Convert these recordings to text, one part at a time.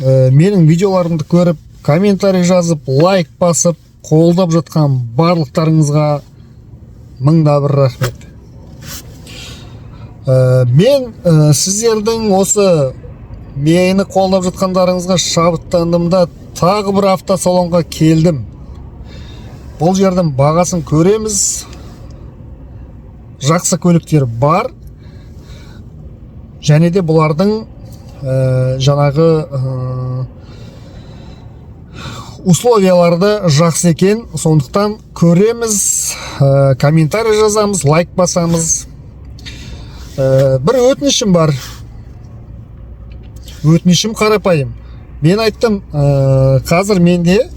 менің видеоларымды көріп, комментарий жазып, лайк басып, қолдап жатқан барлықтарыңызға мыңда бір рахмет. Мен сіздердің осы мені қолдап жатқандарыңызға шабыттандым да тағы бір автосалонға келдім. Бұл жердің бағасын көреміз. Жақсы көліктер бар. Және де бұлардың жаңағы условияларды жақсы екен. Сондықтан көреміз, комментарий жазамыз, лайк басамыз. Бір өтінішім бар. Өтінішім қарапайым. Мен айттым, қазір менде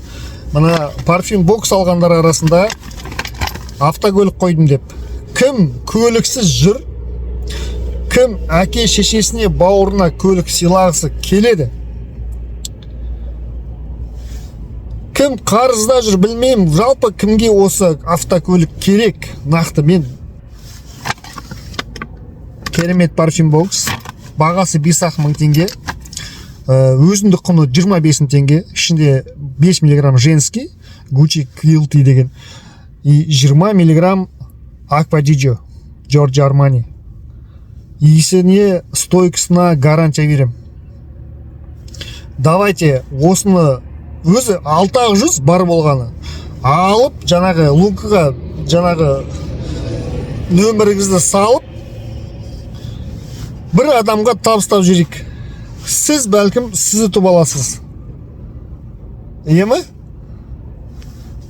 мына парфюм бокс алғандар арасында автокөлік қойдым деп. Кім көліксіз жүр, кім әке шешесіне бауырына көлік сыйлағысы келеді, кім қарызда жүр, білмеймін, жалпы кімге осы автокөлік керек нақты. Мен керемет парфюм бокс, бағасы 5-ақ мың теңге, өзіндік құны 25 мың теңге, ішінде 5 мг женский Gucci Quilty деген, и 20 мг Aqua di Gio Giorgio Armani. Иісіне, стойкысына гарантия берем. Давайте осыны өзі 600 бар болғаны алып, жаңағы лукаға жаңағы нөміріңізді салып, бір адамға табыстап жүрейік. Сіз бәлкім сізді ұтып аласыз. Ие ме?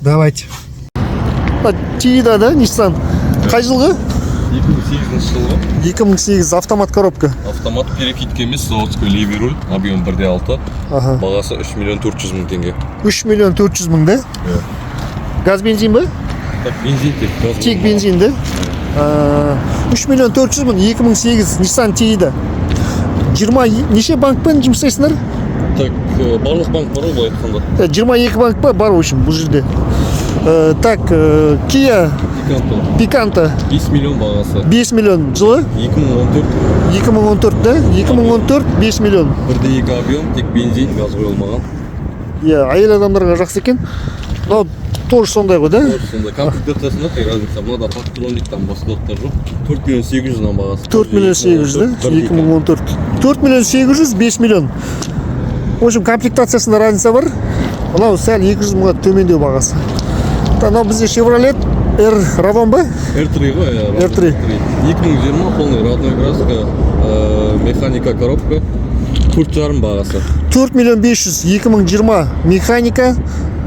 Давайте. Тида, да, Nissan? Қай жылғы? 2008 жылғы. 2008 автомат коробка. Автомат перекидка емес, заводской левый руль, объем 1.6. Бағасы 3 миллион 400 мың теңге. 3 миллион 400 мың, да? Газ бензин бе? Так, бензин тек. Тек бензин, да? 3 миллион 400 мың, 2008 Nissan Тида. 20 неше банкпен жұмыстайсыңдар? Так, барлық банк бар ғой айтқанда. 22 банк бар, в общем, бұл жерде. Так, Kia Picanto 5 миллион бағасы. 5 миллион жылы? 2014. 2014, да? 2014 5 миллион. 1.2 объем, тек бензин, газ қойылмаған. Иә, әйел адамдарға жақсы екен. Но тоже сондай ғой, да? Сондай комплектациясында тек разница. Мынада патрониктан басқа заттар жоқ. 4 миллион 800 нан бағасы. 4 миллион 800, да? 2014. 4 миллион 800, 5 миллион. В общем, комплектациясында разница бар. Мынау сәл 200 мыңға төмендеу бағасы. Мынау бізде Chevrolet R-Ravon ба? R3 ғой, R3. 2020 полный родной краска, механика коробка, 4,5 бағасы. 4 миллион 500, 2020 механика,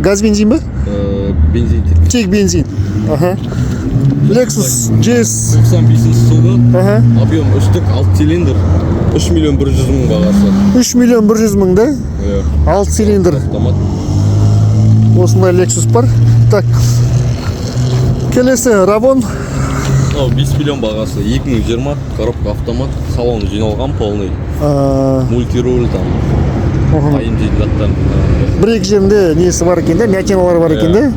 газ бензин ба? Бензин тек бензин. Lexus GS 95 жылғы, объем үштік 6 цилиндр, 3 миллион 100 мың бағасы. 3 миллион 100 мың, да? 6 цилиндр. Автомат. Осындай Lexus бар. Так, келесі Ravon. 5 миллион бағасы, 2020, коробка автомат, салон жиналған полный. Мультируль там, айын жиналаттан. Бір-екі жерінде несі бар екен, да? Мятиналар бар екен, да?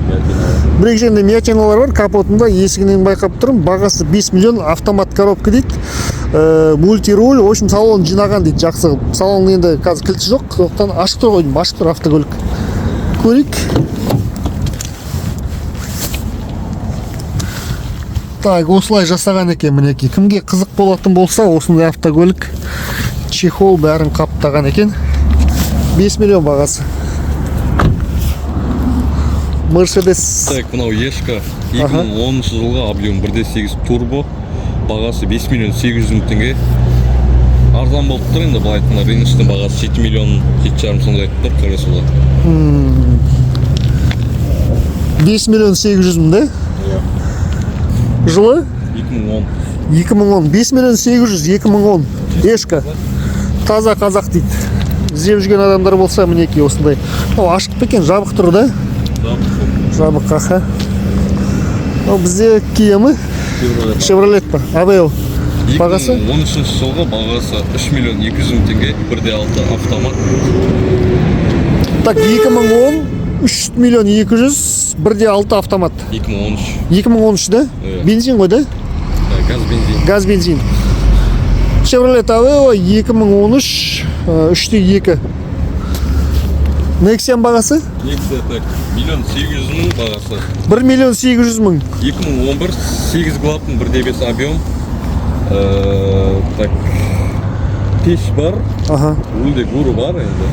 Бір-екі жерінде мятиналар бар, капотында есігінен байқап тұрмын. Бағасы 5 миллион, автомат коробка дейді. Мультируль, в общем, салон жинаған дейді, жақсы. Салон енді қазір кілті жоқ, сондықтан ашық тұр ғой, ашық тұр автокөлік. Көрейік. Так, осылай жасаған екен мінеки. Кімге қызық болатын болса, осындай автокөлік, чехол бәрін қаптаған екен. 5 миллион бағасы. Mercedes. Так, мынау Ешка, 2010 жылғы, объем 1.8 турбо, бағасы 5 миллион 800 мың теңге. Арзан болып тұр енді, бұл айтқанда рейнштің бағасы 7 миллион 7,5 сондай тұр, көресілі. 5 миллион 800 мың, да? Жылы? 2010. 2010. 5 миллион 800, 2010. Ешка. Таза қазақ дейді. Іздеп жүрген адамдар болса, мінеки осындай. Ашық пекен, жабық тұр, да? Жабық қаха. Бізде Kia ме? Chevrolet па? Aveo. Бағасы? 2013 жылғы бағасы 3 миллион 200 мың теңге, 1.6 автомат. Так, 2010, 3 миллион 200, 1.6 автомат. 2013. 2013, да? Бензин ғой, да? Газ бензин. Газ бензин. Chevrolet Aveo 2013, 3.2. Nexia бағасы? Nexia так 1.800.000 бағасы. 1.800.000. 2011 8 клапан 1.5 объем. Так пеш бар. Аха. Үлде гуру бар енді.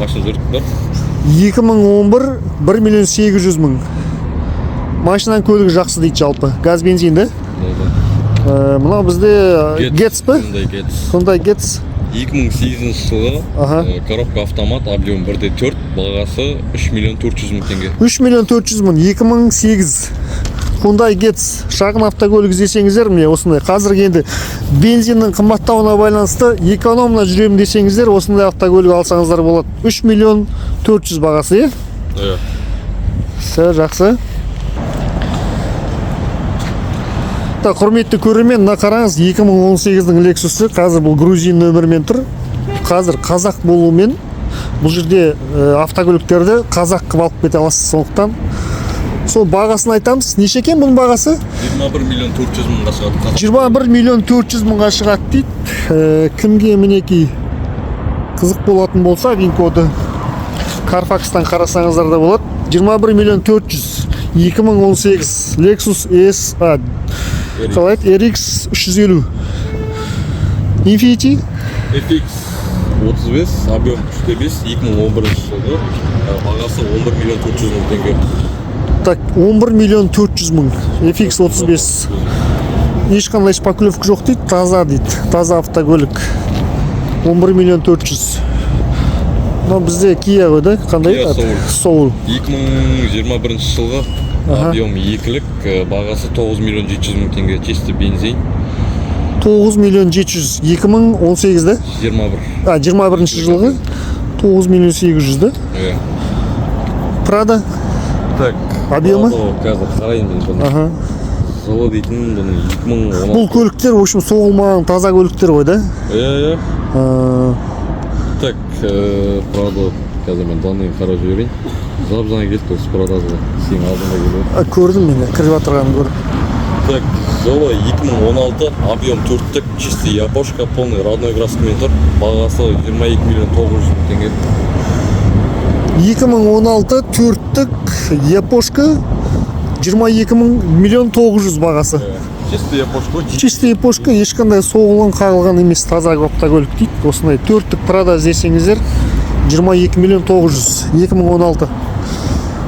Машина жүріп бар. 2011 1.800.000. Машинаның көлігі жақсы дейді жалпы. Газ бензинді. Мынау бізде Getz па? Hyundai Getz. 2008 жылғы коробка автомат, объем 1.4, бағасы 3.400.000 теңге. 3.400.000, 2008 Hyundai Getz шағын автокөлік іздесеңіздер, міне осындай. Қазір енді бензиннің қымбаттауына байланысты экономна жүремін десеңіздер, осындай автокөлік алсаңыздар болады. 3.400.000 бағасы, Иә. Жақсы. Құрметті көрермен, мына қараңыз, 2018-дің Lexus'ы қазір бұл грузин нөмірмен тұр. Қазір қазақ болуымен бұл жерде автокөліктерді қазақ қылып алып кете аласыз, сондықтан сол бағасын айтамыз. Неше екен бұның бағасы? 21.400.000-ға шығады. 21.400.000-ға шығады дейді. Кімге мінекей қызық болатын болса, Винкоды Carfax'тан қарасаңыздар да болады. 21.400.000 2018 Lexus S қалайды RX 350 Infiniti FX 35, объем 3.5, 2011 жылғы, бағасы 11.400.000 теңге. Так, 11.400.000 FX 35. Ешқандай шпаклевка жоқ дейді, таза дейді. Таза автокөлік. 11.400.000. Но бізде Kia ғой да? Қандай? Soul. 2021 жылғы, объем 2-лік, бағасы 9.700.000 теңге, чисті бензин. 9.700.000, 2018-да? 21 жылғы 9.800.000 да? Prado? Так, объемы? Қазір қарайын мен бұны. Жылы дейтін бұны 2016. Бұл көліктер, в общем, соғылмаған таза көліктер ғой да? Иә. Так, Prado, қазір мен данныйын қарап жіберейін. Жап-жаңа келді осы Prado'ға, сенің алдыңға келеді. Көрдім мен, кіріп жатырғанын көрдім. Так, жылы 2016, объем 4-тік, чистый япошка, полный родной краскамен тұр, бағасы 22.900.000 теңге. 2016 4-тік япошка 22.900.000 бағасы. Чистый япошка. Чистый япошка, ешқандай соғылған қағылған емес, таза автокөлік дейді. Осындай 4-тік Prado іздесеңіздер 22.900.000 2016.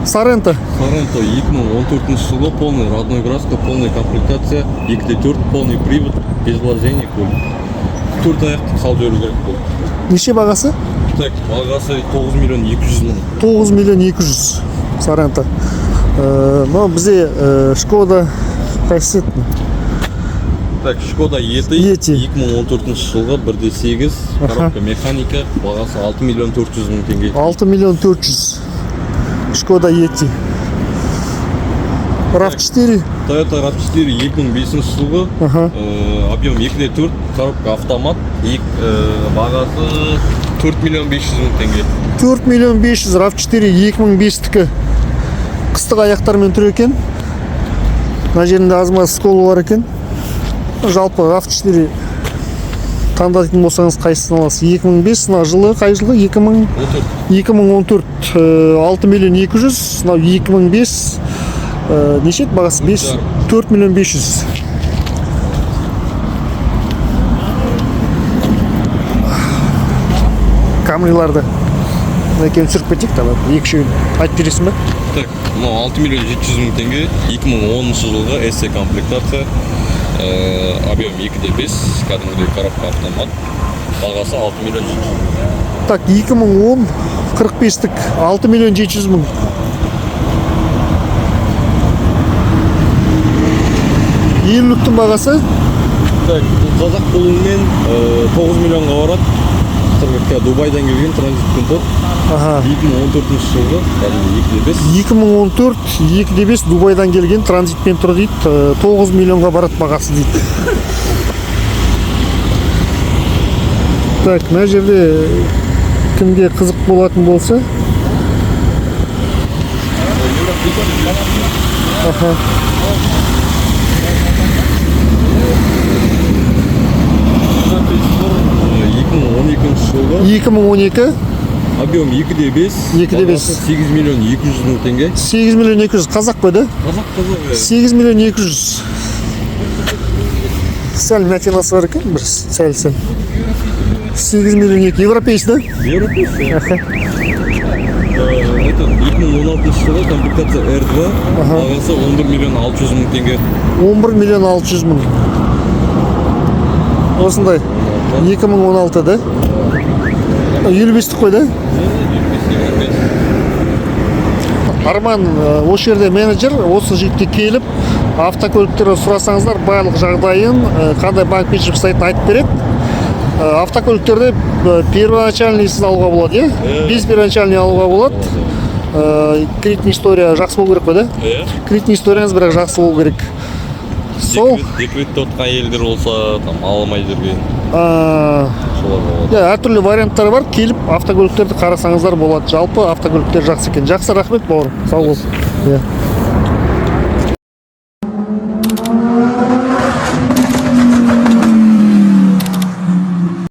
Sorento 2014 жылы, полный родной краска, полная комплектация, 2.4, полный привод, без вложения көлік. 4 аяқты салып жүру керек болды. Неше бағасы? Так, бағасы 9.200.000. 9.200.000 Sorento. Но бізде Шкода қайсысы? Так, Шкода Yeti 2014 жылғы 1.8, коробка механика, бағасы 6.400.000 теңге. 6.400.000 Шкода Yeti. RAV4. Toyota RAV4 2005 жылғы, объем 2.4, коробка автомат, бағасы 4.500.000 теңге. 4.500.000 RAV4 2005-тікі қыстық аяқтармен тұр екен. Мына жерінде азма сколы бар екен. Жалпы RAV4 таңдайтын болсаңыз қайсысын аласыз? 2005, мына жылы қай жылы? 2014 6.200.000, мынау 2005 неше еді бағасы? 4.500.000. Камриларды екеуін түсіріп кетейік, тамам. Екі-үшеуін айтып бересің ба? Так, мынау 6.700.000 теңге, 2010 жылғы SE комплектация, объем 2.5, кәдімгідей коробка автомат, бағасы 6.700.000. Так, 2010 45-тік 6.700.000. Еліліктің бағасы? Так, қазақ болуымен 9 миллионға барады. Дубайдан келген транзитпен тұр. 2014 жылғы, 2014 2.5 Дубайдан келген транзитпен тұр дейді. 9 миллионға барады бағасы дейді. Так, мына жерде кімге қызық болатын болса. Аха. 2012 жылғы. 2012 Объем 2,5. 2,5. 8 миллион 200 мың теңге. 8 миллион 200 қазақ қой да? Қазақ. 8 миллион 200. Сәл мәтинасы бар екен, бір сәл. 8 миллион 200. Европейский да? Европейский. Это 2016 жылы комплектация R2. Бағасы 11 миллион 600 мың теңге. 11 миллион 600 мың. Осындай. 2016 да? 55-ті қой да? Арман осы жерде менеджер, осы жігітке келіп, автокөліктерді сұрасаңыздар, барлық жағдайын, қандай банкпен жұмыс жасайтынын айтып береді. Автокөліктерді первоначальныйсыз алуға болады, иә? Без первоначальный алуға болады. Кредитный история жақсы болу керек қой да? Кредитный историяңыз бірақ жақсы болу керек. Сол декретте отқан елдер болса, там ала алмай жүрген. Солар болады. Әртүрлі варианттары бар, келіп автокөліктерді қарасаңыздар болады. Жалпы автокөліктер жақсы екен. Жақсы, рахмет бауырым. Сау бол.